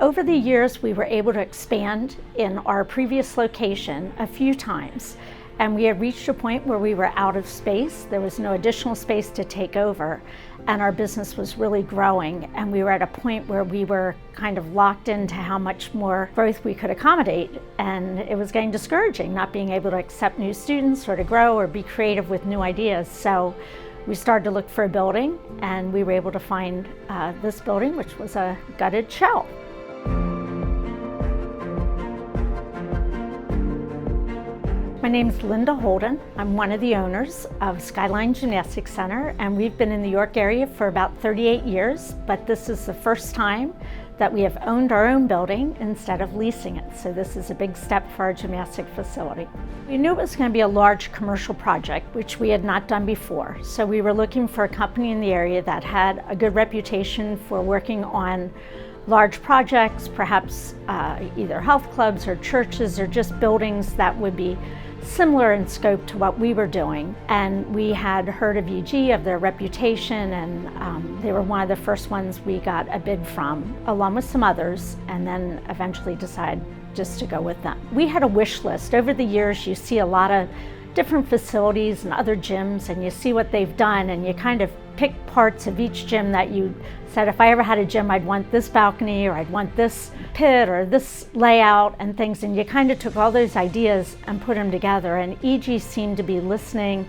Over the years, we were able to expand in our previous location a few times, and we had reached a point where we were out of space. There was no additional space to take over, and our business was really growing, and we were at a point where we were kind of locked into how much more growth we could accommodate, and it was getting discouraging not being able to accept new students or to grow or be creative with new ideas. So we started to look for a building, and we were able to find this building, which was a gutted shell. My name is Linda Holden. I'm one of the owners of Skyline Gymnastics Center, and we've been in the York area for about 38 years, but this is the first time that we have owned our own building instead of leasing it. So this is a big step for our gymnastic facility. We knew it was going to be a large commercial project, which we had not done before. So we were looking for a company in the area that had a good reputation for working on large projects, perhaps either health clubs or churches or just buildings that would be similar in scope to what we were doing. And we had heard of EG, of their reputation, and they were one of the first ones we got a bid from, along with some others, and then eventually decided just to go with them. We had a wish list. Over the years, you see a lot of different facilities and other gyms, and you see what they've done, and you kind of pick parts of each gym that you said, if I ever had a gym, I'd want this balcony, or I'd want this pit, or this layout and things, and you kind of took all those ideas and put them together. And EG seemed to be listening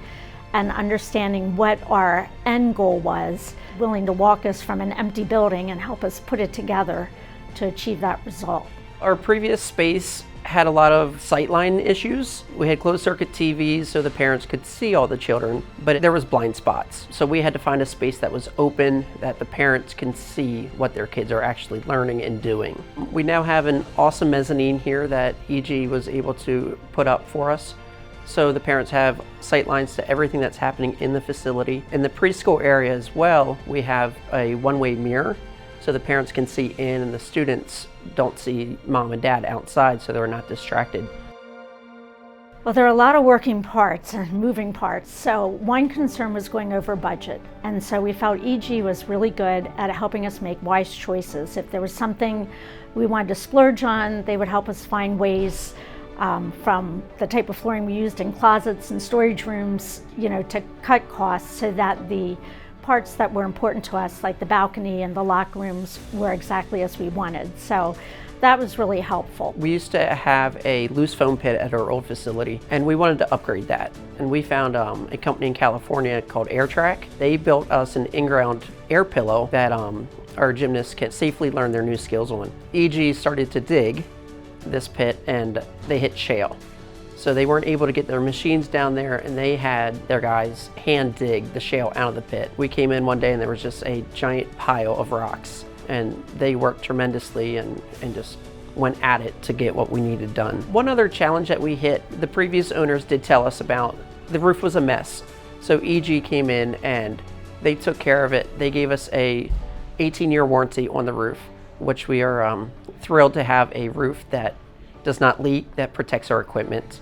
and understanding what our end goal was, willing to walk us from an empty building and help us put it together to achieve that result. Our previous space had a lot of sightline issues. We had closed circuit TVs so the parents could see all the children, but there was blind spots. So we had to find a space that was open, that the parents can see what their kids are actually learning and doing. We now have an awesome mezzanine here that EG was able to put up for us. So the parents have sight lines to everything that's happening in the facility. In the preschool area as well, we have a one-way mirror so the parents can see in and the students don't see mom and dad outside so they're not distracted. Well, there are a lot of working parts and moving parts. So one concern was going over budget. And so we felt EG was really good at helping us make wise choices. If there was something we wanted to splurge on, they would help us find ways from the type of flooring we used in closets and storage rooms, to cut costs so that the parts that were important to us, like the balcony and the locker rooms, were exactly as we wanted. So that was really helpful. We used to have a loose foam pit at our old facility, and we wanted to upgrade that. And we found a company in California called AirTrack. They built us an in-ground air pillow that our gymnasts can safely learn their new skills on. EG started to dig this pit, and they hit shale. So they weren't able to get their machines down there, and they had their guys hand dig the shale out of the pit. We came in one day and there was just a giant pile of rocks, and they worked tremendously and just went at it to get what we needed done. One other challenge that we hit, the previous owners did tell us about, the roof was a mess. So EG came in and they took care of it. They gave us a 18-year warranty on the roof, which we are thrilled to have a roof that does not leak, that protects our equipment.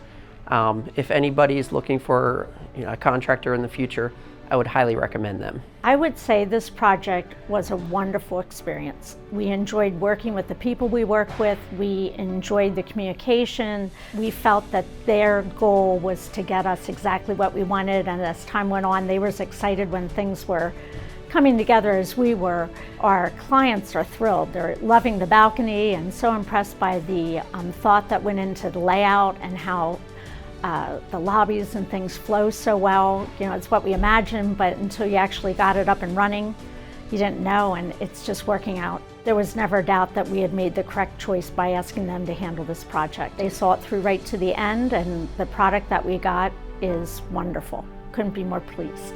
If anybody's looking for a contractor in the future, I would highly recommend them. I would say this project was a wonderful experience. We enjoyed working with the people we work with. We enjoyed the communication. We felt that their goal was to get us exactly what we wanted, and as time went on, they were as excited when things were coming together as we were. Our clients are thrilled. They're loving the balcony and so impressed by the thought that went into the layout and how the lobbies and things flow so well. It's what we imagined, but until you actually got it up and running, you didn't know, and it's just working out. There was never a doubt that we had made the correct choice by asking them to handle this project. They saw it through right to the end, and the product that we got is wonderful. Couldn't be more pleased.